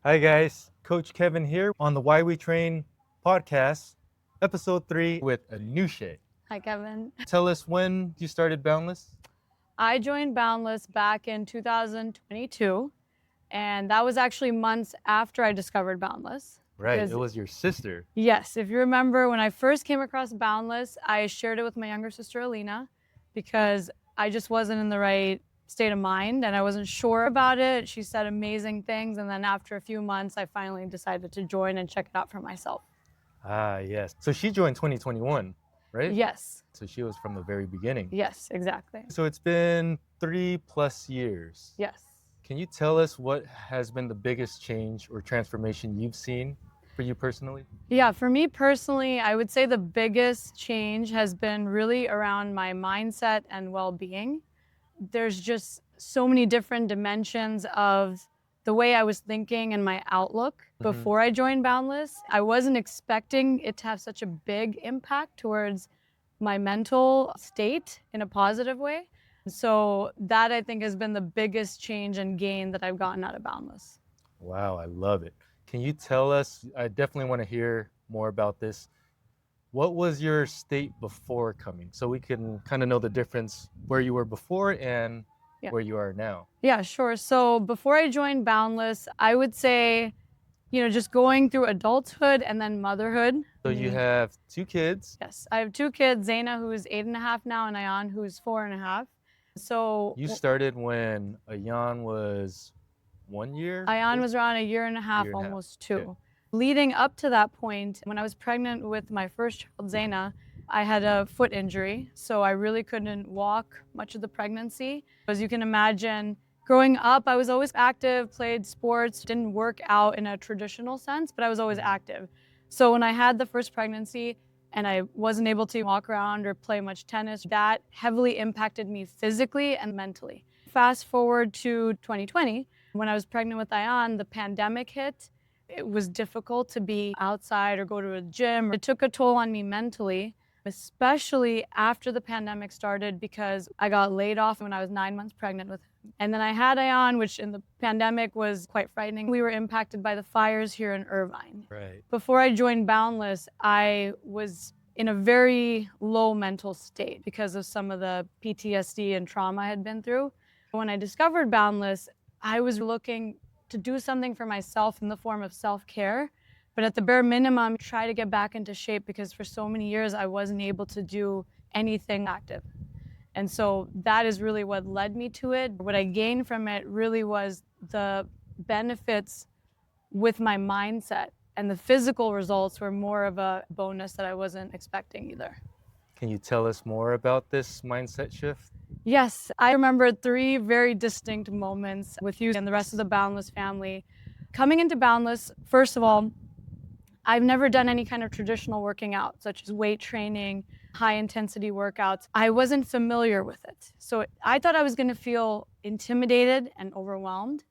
Hi guys, Coach Kevin here on the Why We Train podcast, episode 3 with Anushe. Hi, Kevin. Tell us when you started Boundless. I joined Boundless back in 2022, and that was actually months after I discovered Boundless. Right, Because- it was your sister. Yes, if you remember, when I first came across Boundless, I shared it with my younger sister, Alina, because I just wasn't in the right state of mind and I wasn't sure about it. She said amazing things, and then after a few months, I finally decided to join and check it out for myself. Ah, yes. So she joined 2021, right? Yes, So she was from the very beginning. yes, exactly. So it's been 3+ years. Yes. Can you tell us what has been the biggest change or transformation you've seen for you personally? Yeah, for me personally, I would say the biggest change has been really around my mindset and well-being. There's just so many different dimensions of the way I was thinking and my outlook before I joined Boundless. I wasn't expecting it to have such a big impact towards my mental state in a positive way. So that I think has been the biggest change and gain that I've gotten out of Boundless. Wow, I love it. Can you tell us, I definitely want to hear more about this. What was your state before coming? So we can kind of know the difference where you were before and Yeah. where you are now. Yeah, sure. So before I joined Boundless, I would say, just going through adulthood and then motherhood. So you have 2 kids. Yes, I have 2 kids, Zaina, who's 8.5 now, and Ayan, who's 4.5. So You started when Ayan was 1 year? Ayan was around 1.5 years, Year and a half, almost 2. okay. Leading up to that point, when I was pregnant with my first child, Zaina, I had a foot injury, so I really couldn't walk much of the pregnancy. As you can imagine, growing up, I was always active, played sports, didn't work out in a traditional sense, but I was always active. So when I had the first pregnancy and I wasn't able to walk around or play much tennis, that heavily impacted me physically and mentally. Fast forward to 2020, when I was pregnant with Ayan, the pandemic hit. It was difficult to be outside or go to a gym. It took a toll on me mentally, especially after the pandemic started, because I got laid off when I was 9 months pregnant with him. And then I had Ayan, which in the pandemic was quite frightening. We were impacted by the fires here in Irvine. Right. Before I joined Boundless, I was in a very low mental state because of some of the PTSD and trauma I had been through. When I discovered Boundless, I was looking to do something for myself in the form of self-care, but at the bare minimum, try to get back into shape, because for so many years, I wasn't able to do anything active. And so that is really what led me to it. What I gained from it really was the benefits with my mindset, and the physical results were more of a bonus that I wasn't expecting either. Can you tell us more about this mindset shift? Yes, I remember 3 very distinct moments with you and the rest of the Boundless family. Coming into Boundless, first of all, I've never done any kind of traditional working out, such as weight training, high intensity workouts. I wasn't familiar with it. So I thought I was going to feel intimidated and overwhelmed.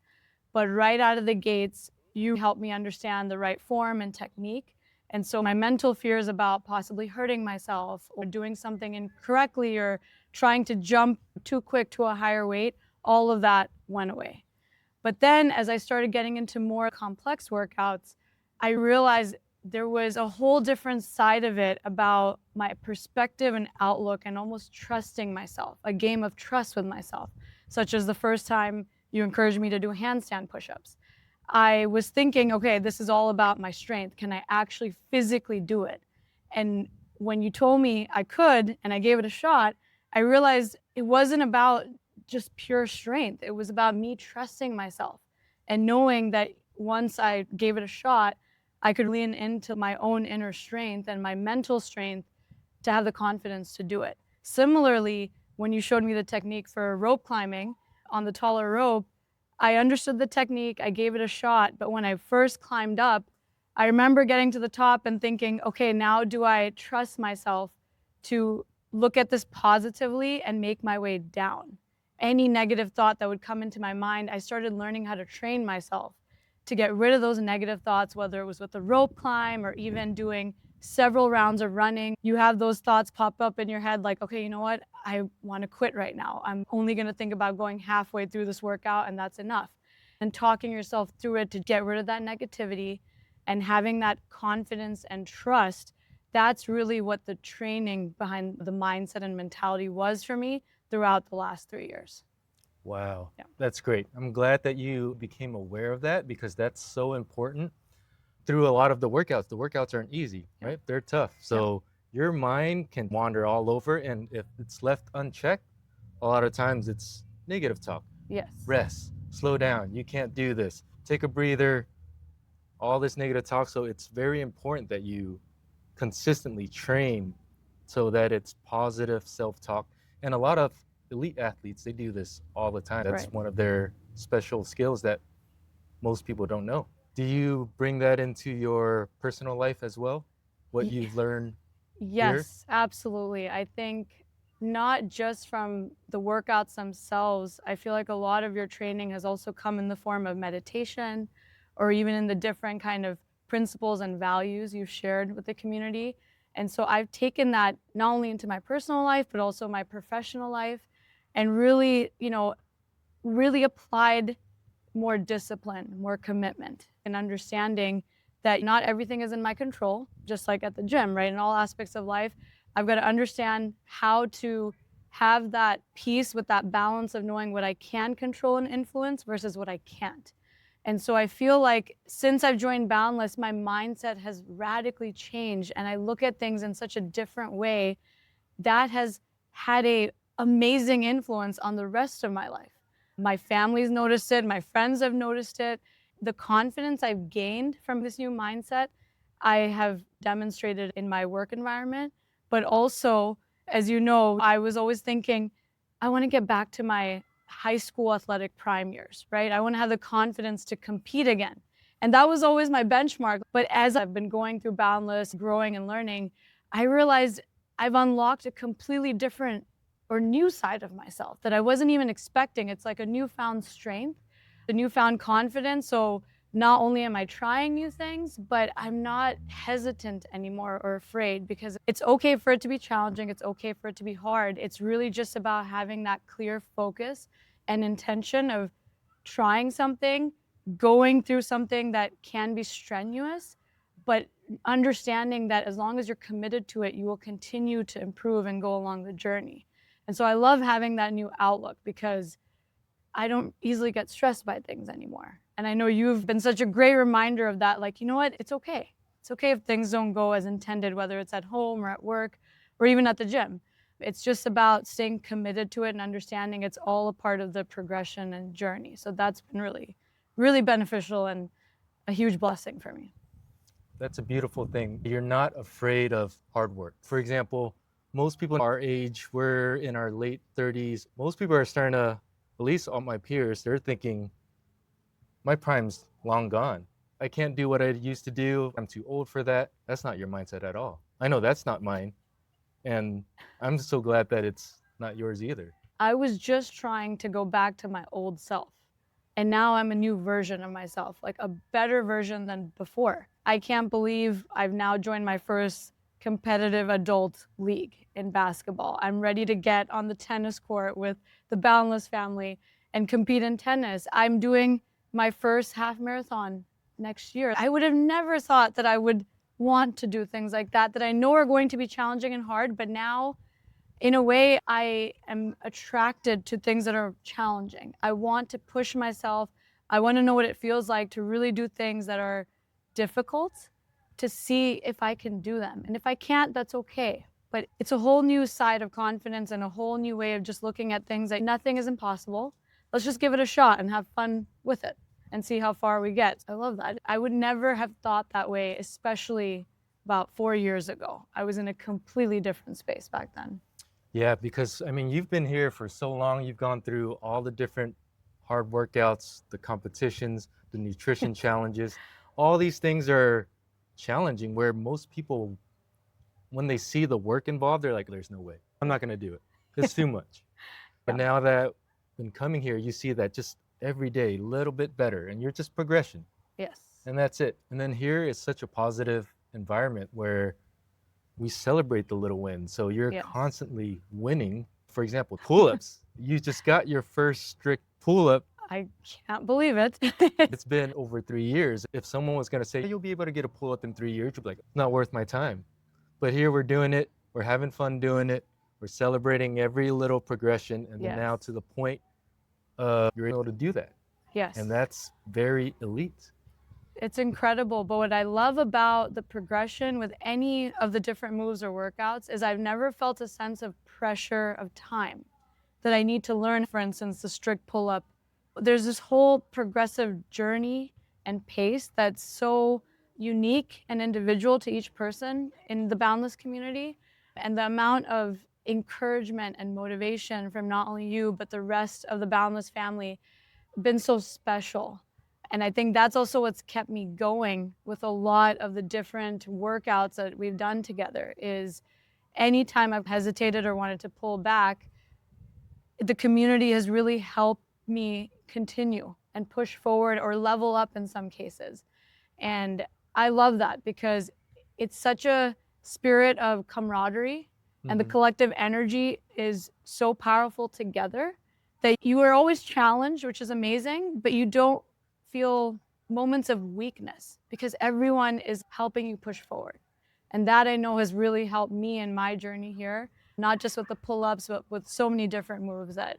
But right out of the gates, you helped me understand the right form and technique. And so my mental fears about possibly hurting myself or doing something incorrectly or trying to jump too quick to a higher weight, all of that went away. But then as I started getting into more complex workouts, I realized there was a whole different side of it about my perspective and outlook and almost trusting myself, a game of trust with myself, such as the first time you encouraged me to do handstand push-ups. I was thinking, okay, this is all about my strength. Can I actually physically do it? And when you told me I could and I gave it a shot, I realized it wasn't about just pure strength. It was about me trusting myself and knowing that once I gave it a shot, I could lean into my own inner strength and my mental strength to have the confidence to do it. Similarly, when you showed me the technique for rope climbing on the taller rope, I understood the technique, I gave it a shot, but when I first climbed up, I remember getting to the top and thinking, okay, now do I trust myself to look at this positively and make my way down? Any negative thought that would come into my mind, I started learning how to train myself to get rid of those negative thoughts, whether it was with the rope climb or even doing several rounds of running, you have those thoughts pop up in your head like, okay, you know what? I want to quit right now. I'm only going to think about going halfway through this workout and that's enough. And talking yourself through it to get rid of that negativity and having that confidence and trust, that's really what the training behind the mindset and mentality was for me throughout the last 3 years. Wow, Yeah. that's great. I'm glad that you became aware of that because that's so important through a lot of the workouts. The workouts aren't easy, Yeah. right? They're tough. So your mind can wander all over. And if it's left unchecked, a lot of times it's negative talk. Yes. Rest, slow down. You can't do this. Take a breather, all this negative talk. So it's very important that you consistently train so that it's positive self-talk. And a lot of elite athletes, they do this all the time. That's Right. one of their special skills that most people don't know. Do you bring that into your personal life as well? What Ye- you've learned here? Yes, absolutely. I think not just from the workouts themselves, I feel like a lot of your training has also come in the form of meditation or even in the different kind of principles and values you've shared with the community. And so I've taken that not only into my personal life, but also my professional life and really, really applied more discipline, more commitment, and understanding that not everything is in my control, just like at the gym, right? In all aspects of life, I've got to understand how to have that peace with that balance of knowing what I can control and influence versus what I can't. And so I feel like since I've joined Boundless, my mindset has radically changed and I look at things in such a different way that has had a amazing influence on the rest of my life. My family's noticed it, my friends have noticed it. The confidence I've gained from this new mindset, I have demonstrated in my work environment, but also, as you know, I was always thinking, I want to get back to my high school athletic prime years, right? I want to have the confidence to compete again. And that was always my benchmark. But as I've been going through Boundless, growing and learning, I realized I've unlocked a completely different or new side of myself that I wasn't even expecting. It's like a newfound strength, a newfound confidence. So not only am I trying new things, but I'm not hesitant anymore or afraid because it's okay for it to be challenging. It's okay for it to be hard. It's really just about having that clear focus and intention of trying something, going through something that can be strenuous, but understanding that as long as you're committed to it, you will continue to improve and go along the journey. And so I love having that new outlook because I don't easily get stressed by things anymore. And I know you've been such a great reminder of that. Like, you know what? It's okay. It's okay if things don't go as intended, whether it's at home or at work or even at the gym. It's just about staying committed to it and understanding it's all a part of the progression and journey. So that's been really, really beneficial and a huge blessing for me. That's a beautiful thing. You're not afraid of hard work. For example, most people our age, we're in our late 30s. Most people are starting to, at least all my peers, they're thinking, my prime's long gone. I can't do what I used to do. I'm too old for that. That's not your mindset at all. I know that's not mine. And I'm so glad that it's not yours either. I was just trying to go back to my old self. And now I'm a new version of myself, like a better version than before. I can't believe I've now joined my first competitive adult league in basketball. I'm ready to get on the tennis court with the Boundless family and compete in tennis. I'm doing my first half marathon next year. I would have never thought that I would want to do things like that I know are going to be challenging and hard, but now in a way, I am attracted to things that are challenging. I want to push myself. I want to know what it feels like to really do things that are difficult to see if I can do them. And if I can't, that's okay. But it's a whole new side of confidence and a whole new way of just looking at things like nothing is impossible. Let's just give it a shot and have fun with it and see how far we get. I love that. I would never have thought that way, especially about 4 years ago. I was in a completely different space back then. Yeah, because I mean, you've been here for so long. You've gone through all the different hard workouts, the competitions, the nutrition challenges. All these things are challenging where most people, when they see the work involved, they're like, there's no way. I'm not going to do it. It's too much. But Yeah. now that when coming here, you see that just every day, a little bit better, and you're just progression. Yes. And that's it. And then here is such a positive environment where we celebrate the little wins. So you're Yes. constantly winning. For example, pull-ups. You just got your first strict pull-up. I can't believe it. It's been over 3 years. If someone was going to say, you'll be able to get a pull-up in 3 years, you'd be like, not worth my time. But here we're doing it. We're having fun doing it. We're celebrating every little progression. And then Yes. now to the point you're able to do that. Yes. And that's very elite. It's incredible. But what I love about the progression with any of the different moves or workouts is I've never felt a sense of pressure of time that I need to learn, for instance, the strict pull up. There's this whole progressive journey and pace that's so unique and individual to each person in the Boundless community. And the amount of encouragement and motivation from not only you, but the rest of the Boundless family been so special. And I think that's also what's kept me going with a lot of the different workouts that we've done together is anytime I've hesitated or wanted to pull back, the community has really helped me continue and push forward or level up in some cases. And I love that because it's such a spirit of camaraderie and the collective energy is so powerful together that you are always challenged, which is amazing, but you don't feel moments of weakness because everyone is helping you push forward. And that I know has really helped me in my journey here, not just with the pull-ups, but with so many different moves that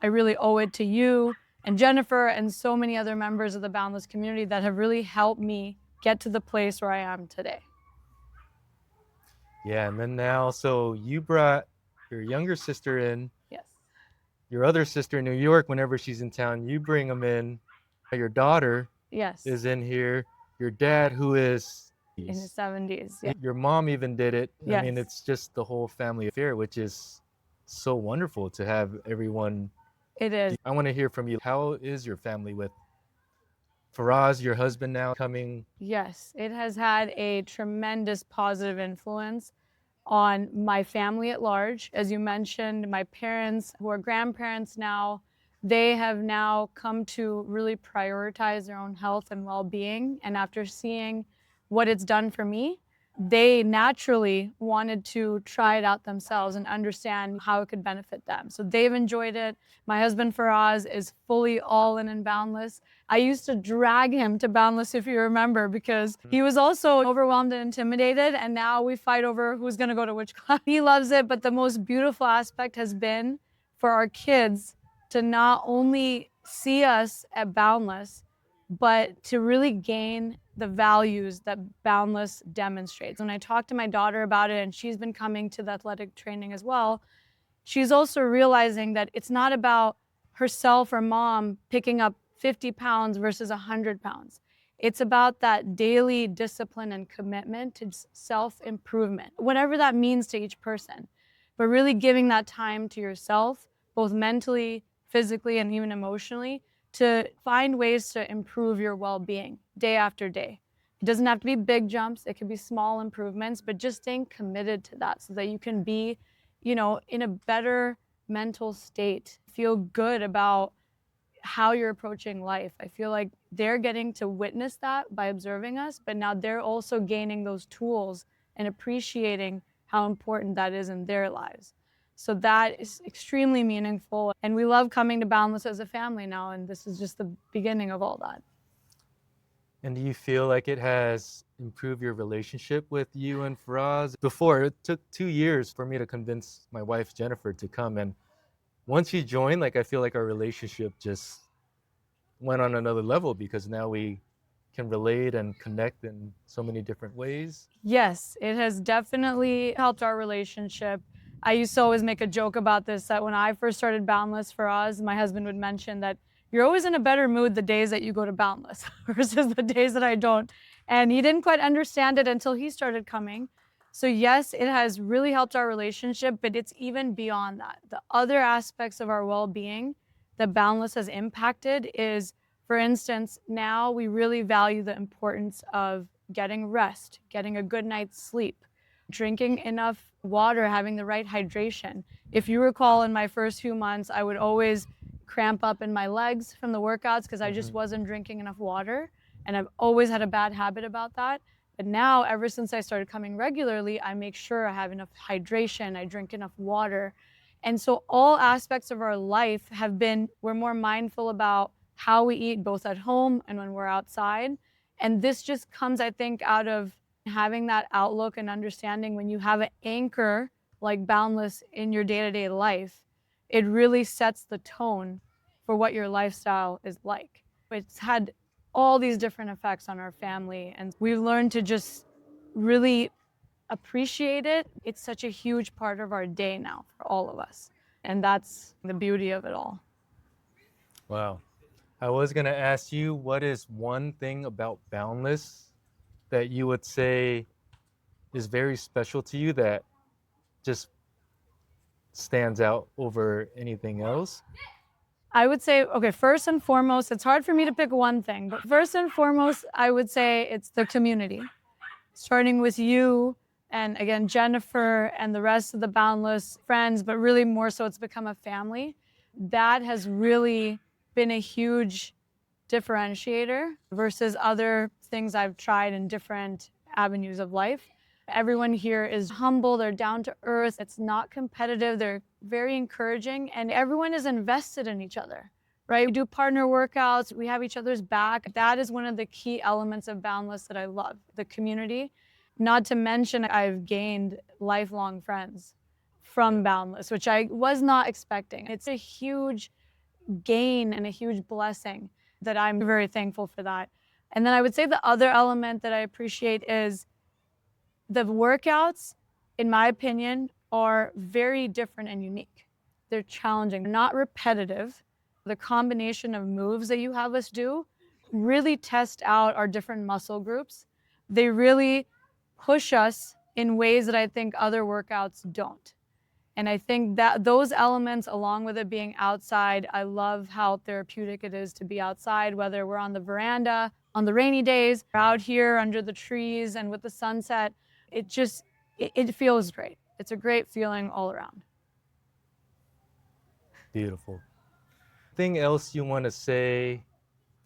I really owe it to you and Jennifer and so many other members of the Boundless community that have really helped me get to the place where I am today. Yeah, and then now, so you brought your younger sister in, Yes. your other sister in New York, whenever she's in town, you bring them in. Your daughter Yes. is in here. Your dad, who is In his 70s. Yeah. your mom even did it. I mean, Yes. it's just the whole family affair, which is so wonderful to have everyone. It is. I want to hear from you. How is your family with Faraz, your husband, now coming? Yes, it has had a tremendous positive influence on my family at large. As you mentioned, my parents, who are grandparents now, they have now come to really prioritize their own health and well-being. And after seeing what it's done for me, they naturally wanted to try it out themselves and understand how it could benefit them. So they've enjoyed it. My husband Faraz is fully all in Boundless. I used to drag him to Boundless, if you remember, because he was also overwhelmed and intimidated. And now we fight over who's going to go to which class. He loves it. But the most beautiful aspect has been for our kids to not only see us at Boundless, but to really gain the values that Boundless demonstrates. When I talk to my daughter about it, and she's been coming to the athletic training as well, she's also realizing that it's not about herself or mom picking up 50 pounds versus 100 pounds. It's about that daily discipline and commitment to self-improvement, whatever that means to each person. But really giving that time to yourself, both mentally, physically, and even emotionally, to find ways to improve your well-being day after day. It doesn't have to be big jumps, it could be small improvements, but just staying committed to that so that you can be, in a better mental state, feel good about how you're approaching life. I feel like they're getting to witness that by observing us, but now they're also gaining those tools and appreciating how important that is in their lives. So that is extremely meaningful. And we love coming to Boundless as a family now, and this is just the beginning of all that. And do you feel like it has improved your relationship with you and Faraz? Before, it took 2 years for me to convince my wife, Jennifer, to come. And once you joined, I feel like our relationship just went on another level because now we can relate and connect in so many different ways. Yes, it has definitely helped our relationship. I used to always make a joke about this, that when I first started Boundless Faraz, my husband would mention that you're always in a better mood the days that you go to Boundless versus the days that I don't. And he didn't quite understand it until he started coming. So yes, it has really helped our relationship, but it's even beyond that. The other aspects of our well-being that Boundless has impacted is, for instance, now we really value the importance of getting rest, getting a good night's sleep, drinking enough water, having the right hydration. If you recall, in my first few months, I would always cramp up in my legs from the workouts because I just wasn't drinking enough water. And I've always had a bad habit about that. But now, ever since I started coming regularly, I make sure I have enough hydration, I drink enough water. And so all aspects of our life have been, we're more mindful about how we eat both at home and when we're outside. And this just comes, I think, out of having that outlook and understanding when you have an anchor like Boundless in your day-to-day life, it really sets the tone for what your lifestyle is like. It's had all these different effects on our family, and we've learned to just really appreciate it. It's such a huge part of our day now for all of us, and that's the beauty of it all. Wow. I was going to ask you, what is one thing about Boundless that you would say is very special to you that just stands out over anything else? I would say, okay, first and foremost, it's hard for me to pick one thing, but first and foremost, I would say it's the community. Starting with you and again, Jennifer and the rest of the Boundless friends, but really more so it's become a family. That has really been a huge differentiator versus other things I've tried in different avenues of life. Everyone here is humble, they're down to earth, it's not competitive, they're very encouraging, and everyone is invested in each other, right? We do partner workouts, we have each other's back. That is one of the key elements of Boundless that I love, the community. Not to mention, I've gained lifelong friends from Boundless, which I was not expecting. It's a huge gain and a huge blessing that I'm very thankful for that. And then I would say the other element that I appreciate is the workouts, in my opinion, are very different and unique. They're challenging, not repetitive. The combination of moves that you have us do really test out our different muscle groups. They really push us in ways that I think other workouts don't. And I think that those elements, along with it being outside, I love how therapeutic it is to be outside, whether we're on the veranda, on the rainy days, or out here under the trees and with the sunset. It feels great. It's a great feeling all around. Beautiful. Anything else you want to say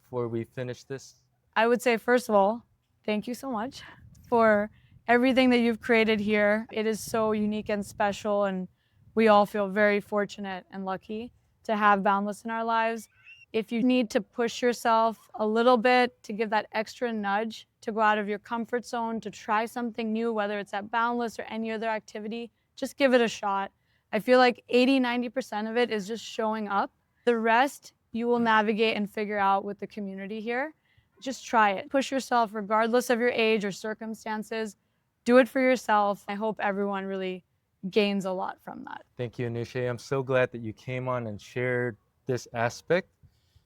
before we finish this? I would say, first of all, thank you so much for everything that you've created here. It is so unique and special, and we all feel very fortunate and lucky to have Boundless in our lives. If you need to push yourself a little bit to give that extra nudge to go out of your comfort zone, to try something new, whether it's at Boundless or any other activity, just give it a shot. I feel like 80–90% of it is just showing up. The rest you will navigate and figure out with the community here. Just try it. Push yourself regardless of your age or circumstances. Do it for yourself. I hope everyone really gains a lot from that. Thank you, Anushe. I'm so glad that you came on and shared this aspect,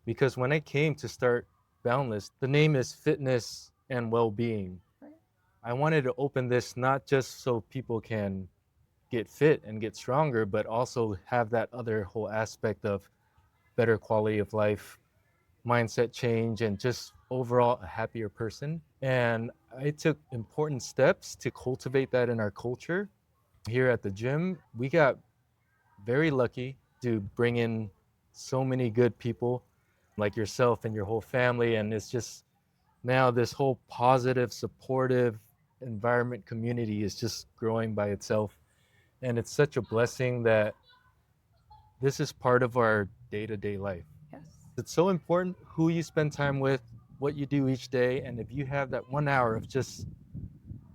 because when I came to start Boundless, the name is Fitness and Well-Being. Right. I wanted to open this not just so people can get fit and get stronger, but also have that other whole aspect of better quality of life, mindset change, and just overall a happier person. And I took important steps to cultivate that in our culture. Here at the gym, we got very lucky to bring in so many good people like yourself and your whole family. And it's just now this whole positive, supportive environment community is just growing by itself. And it's such a blessing that this is part of our day-to-day life. Yes. It's so important who you spend time with, what you do each day. And if you have that 1 hour of just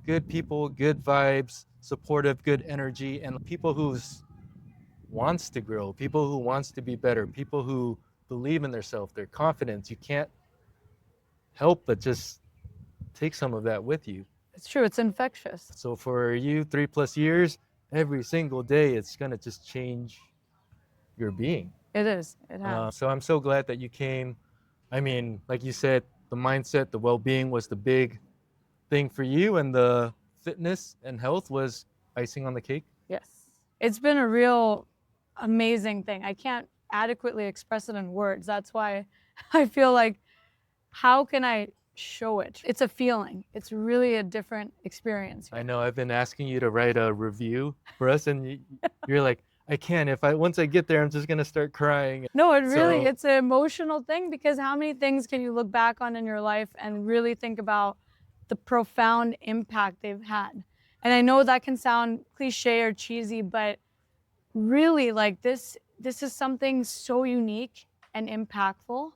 good people, good vibes, supportive, good energy, and people who wants to grow, people who wants to be better, people who believe in themselves, their confidence, you can't help but just take some of that with you. It's true. It's infectious. So for you, 3+ years, every single day, it's going to just change your being. It is. It has. So I'm so glad that you came. I mean, like you said, the mindset, the well-being was the big thing for you, and the fitness and health was icing on the cake. Yes. It's been a real amazing thing. I can't adequately express it in words. That's why I feel like, how can I show it? It's a feeling. It's really a different experience. I know I've been asking you to write a review for us, and you're like, I can't. Once I get there, I'm just gonna start crying. No, it's an emotional thing, because how many things can you look back on in your life and really think about the profound impact they've had. And I know that can sound cliche or cheesy, but really, like, this is something so unique and impactful.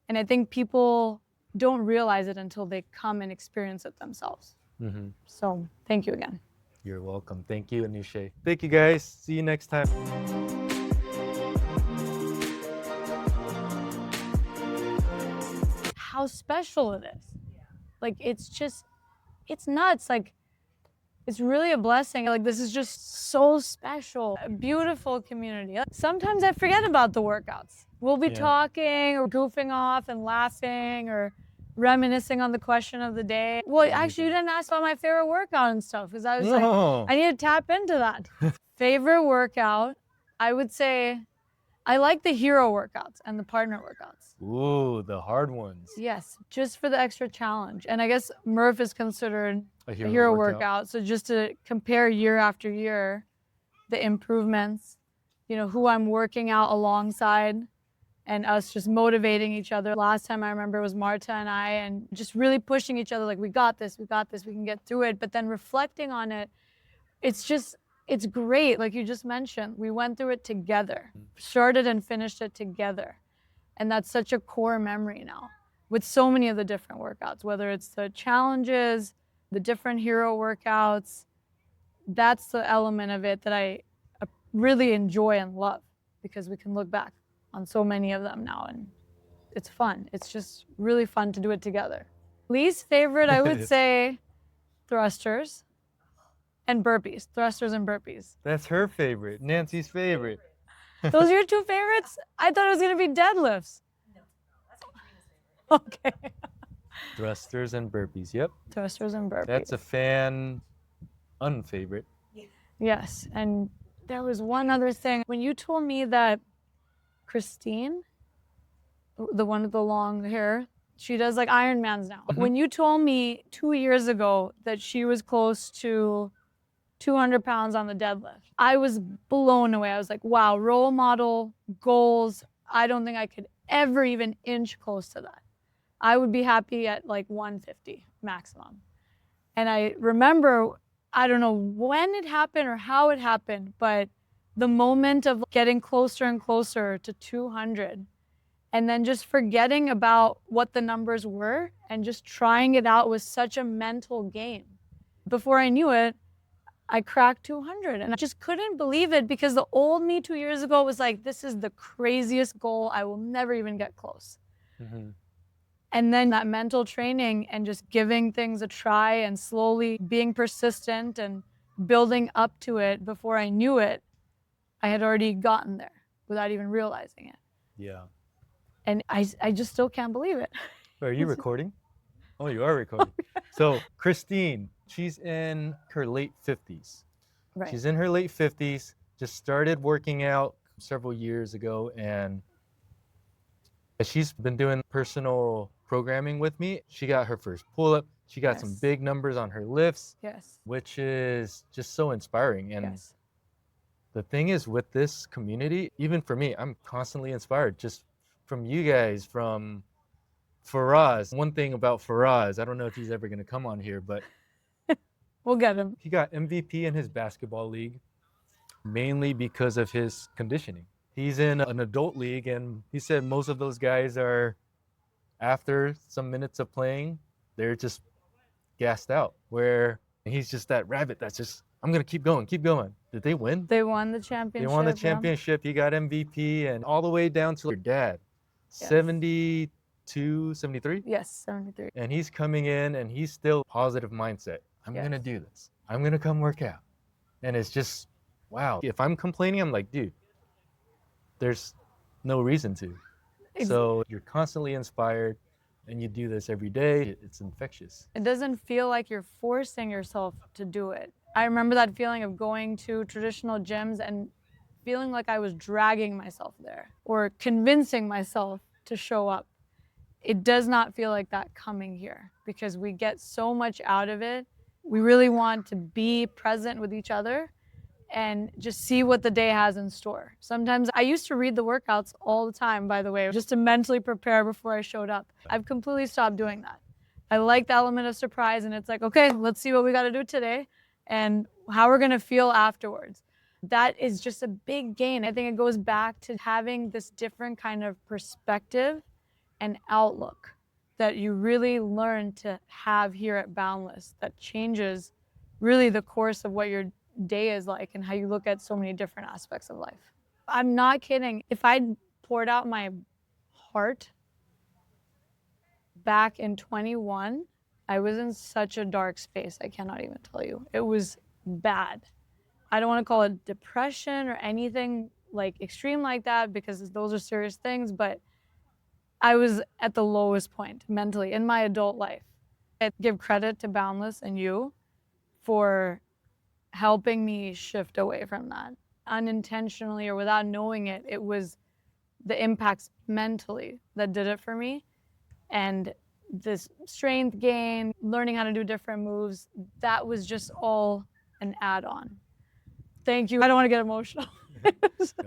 And I think people don't realize it until they come and experience it themselves. Mm-hmm. So thank you again. You're welcome. Thank you, Anushe. Thank you, guys. See you next time. How special it is. Like, it's nuts. Like, it's really a blessing. Like, this is just so special. A beautiful community. Sometimes I forget about the workouts. We'll be talking or goofing off and laughing or reminiscing on the question of the day. Well, actually, you didn't ask about my favorite workout and stuff, because I was like, I need to tap into that. Favorite workout, I would say I like the hero workouts and the partner workouts. Ooh, the hard ones. Yes, just for the extra challenge. And I guess Murph is considered a hero workout. So just to compare year after year, the improvements, who I'm working out alongside, and us just motivating each other. Last time I remember was Marta and I, and just really pushing each other, like, we got this, we can get through it. But then reflecting on it, it's great. Like you just mentioned, we went through it together, started and finished it together. And that's such a core memory now with so many of the different workouts, whether it's the challenges, the different hero workouts. That's the element of it that I really enjoy and love, because we can look back on so many of them now, and it's fun. It's just really fun to do it together. Least favorite, I would say thrusters and burpees. Thrusters and burpees. That's her favorite. Nancy's favorite. Those are your two favorites? I thought it was going to be deadlifts. No, that's Karina's favorite. Okay. Thrusters and burpees. Yep. Thrusters and burpees. That's a fan unfavorite. Yes. And there was one other thing. When you told me that Christine, the one with the long hair, she does like Ironmans now. Mm-hmm. When you told me 2 years ago that she was close to 200 pounds on the deadlift, I was blown away. I was like, wow, role model, goals. I don't think I could ever even inch close to that. I would be happy at like 150 maximum. And I remember, I don't know when it happened or how it happened, but the moment of getting closer and closer to 200, and then just forgetting about what the numbers were and just trying it out was such a mental game. Before I knew it, I cracked 200, and I just couldn't believe it, because the old me 2 years ago was like, this is the craziest goal. I will never even get close. Mm-hmm. And then that mental training and just giving things a try and slowly being persistent and building up to it, before I knew it, I had already gotten there without even realizing it. Yeah. And I just still can't believe it. Are you recording? Oh, you are recording. So Christine, she's in her late 50s. Right. She's in her late 50s, just started working out several years ago, and she's been doing personal programming with me. She got her first pull-up. She got some big numbers on her lifts, which is just so inspiring. And the thing is, with this community, even for me, I'm constantly inspired just from you guys, from Faraz. One thing about Faraz, I don't know if he's ever going to come on here, but we'll get him. He got MVP in his basketball league, mainly because of his conditioning. He's in an adult league, and he said most of those guys are, after some minutes of playing, they're just gassed out, where he's just that rabbit that's just, I'm going to keep going, keep going. Did they win? They won the championship. They won the championship. He got MVP, and all the way down to your dad, 72, 73? Yes, 73. And he's coming in, and he's still positive mindset. I'm going to do this. I'm going to come work out. And it's just, wow. If I'm complaining, I'm like, dude, there's no reason to. So you're constantly inspired, and you do this every day. It's infectious. It doesn't feel like you're forcing yourself to do it. I remember that feeling of going to traditional gyms and feeling like I was dragging myself there or convincing myself to show up. It does not feel like that coming here, because we get so much out of it. We really want to be present with each other and just see what the day has in store. Sometimes I used to read the workouts all the time, by the way, just to mentally prepare before I showed up. I've completely stopped doing that, I like the element of surprise, and it's like, okay, let's see what we got to do today and how we're going to feel afterwards. That is just a big gain. I think it goes back to having this different kind of perspective and outlook that you really learn to have here at Boundless that changes really the course of what your day is like and how you look at so many different aspects of life. I'm not kidding. If I'd poured out my heart back in 21, I was in such a dark space. I cannot even tell you. It was bad. I don't want to call it depression or anything like extreme like that because those are serious things, but I was at the lowest point mentally in my adult life. I give credit to Boundless and you for helping me shift away from that. Unintentionally or without knowing it, it was the impacts mentally that did it for me. And this strength gain, learning how to do different moves, that was just all an add-on. Thank you. I don't want to get emotional.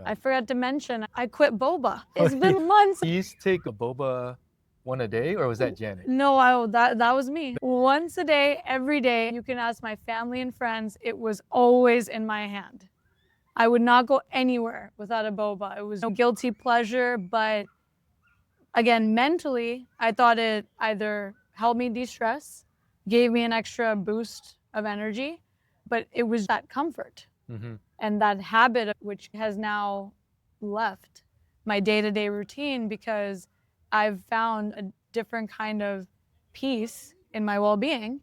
I forgot to mention, I quit boba. It's been months. You used to take a boba one a day, or was that Janet? No, that was me. Once a day, every day. You can ask my family and friends. It was always in my hand. I would not go anywhere without a boba. It was no guilty pleasure, but again, mentally, I thought it either helped me de-stress, gave me an extra boost of energy, but it was that comfort and that habit which has now left my day-to-day routine because I've found a different kind of peace in my well-being.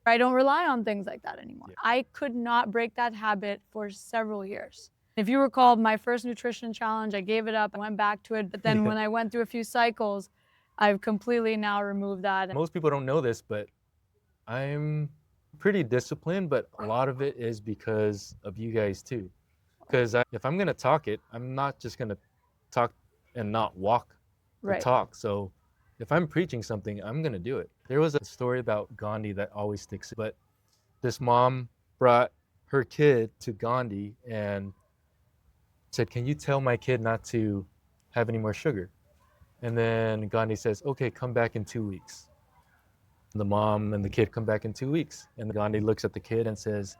I don't rely on things like that anymore. Yeah. I could not break that habit for several years. If you recall my first nutrition challenge, I gave it up, I went back to it, but then when I went through a few cycles, I've completely now removed that. Most people don't know this, but I'm pretty disciplined, but a lot of it is because of you guys too. Because if I'm gonna talk it, I'm not just gonna talk and not walk the talk. So if I'm preaching something, I'm gonna do it. There was a story about Gandhi that always sticks, but this mom brought her kid to Gandhi and said, "Can you tell my kid not to have any more sugar?" And then Gandhi says, "Okay, come back in 2 weeks." The mom and the kid come back in 2 weeks. And Gandhi looks at the kid and says,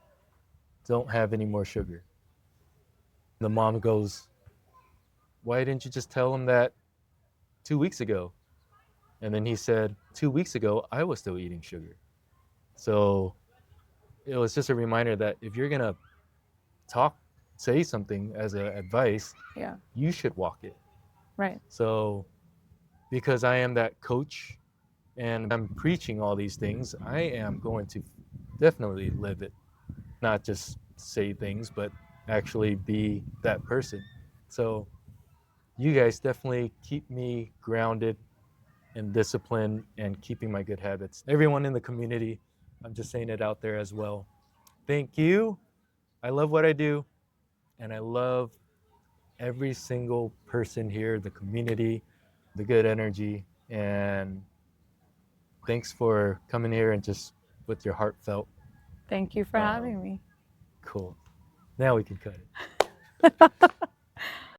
"Don't have any more sugar." The mom goes, "Why didn't you just tell him that 2 weeks ago?" And then he said, 2 weeks ago, I was still eating sugar. So it was just a reminder that if you're going to say something as an advice, you should walk it. Right. So because I am that coach and I'm preaching all these things, I am going to definitely live it. Not just say things, but actually be that person. So you guys definitely keep me grounded and disciplined and keeping my good habits. Everyone in the community, I'm just saying it out there as well. Thank you. I love what I do, and I love every single person here, the community, the good energy, and thanks for coming here and just with your heartfelt. Thank you for having me. Cool. Now we can cut it.